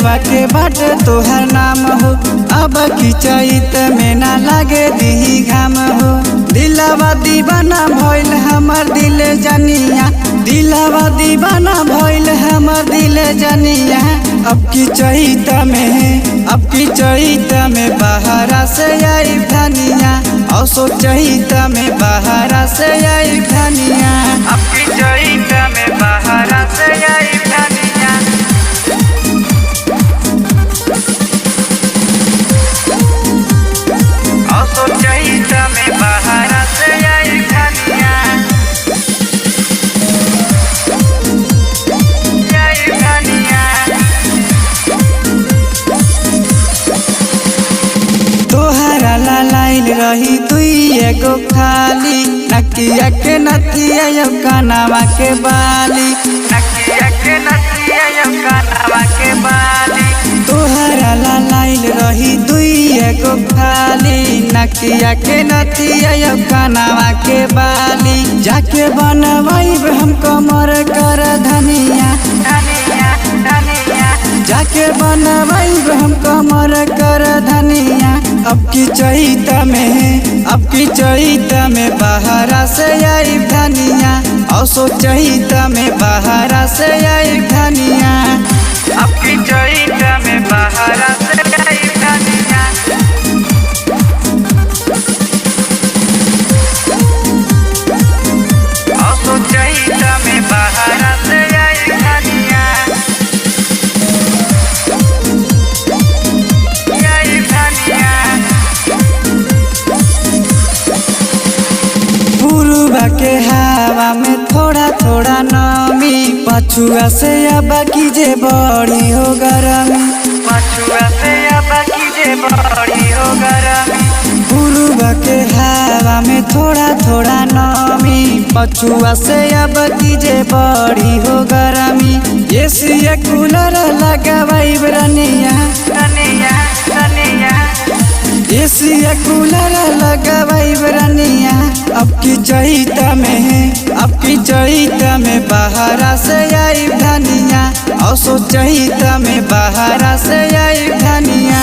दिलवा के बाट तोहर नाम हो। अब की चैत में ना लागे दी घाम हो। दिलवा दीवाना भइल हमर दिल जनिया, दिलवा दीवाना भइल हमर दिल जनिया। अब की चैत में बहरा से आई धनिया, औसो चैत में बहरा से आई धनिया। अब की चैत में बहरा से आई धनिया। औसो चैत में बहरा से आई धनिया। तोहरा लाइल रही तुई एगो खाली, नकिया के नथिया यो कानवा के बाली, नकिया के नथिया यो कानवा के बाली। तोहरा लाइल रही दुई एगो खाली, नकिया के नथिया यो कानवा के बाली। जाके बनवाइब हम कमर कर धनिया, जाके बनवाइब हम कमर कर धनिया। अब की चैत में बहरा से आई धनिया, औसो चैत में बहरा से आई धनिया। अब की चैत में बहरा से आई धनिया। औसो चैत में बहरा से आई धनिया। पूर्वा के हवा में थोड़ा थोड़ा नमी, पछुआ से अब कीजे बड़ी हो गरमी, पछुआ से अब कीजे बड़ी हो गरमी। पूर्वा के हवा में थोड़ा थोड़ा नमी, पछुआ से अब कीजे बड़ी हो गरमी। एसी कूलर लगावाइब रनिया, एसी कूलर लगावाइब रनिया। अब की चैत में बहरा से आई धनिया, औसो चैत में बहरा से आई धनिया।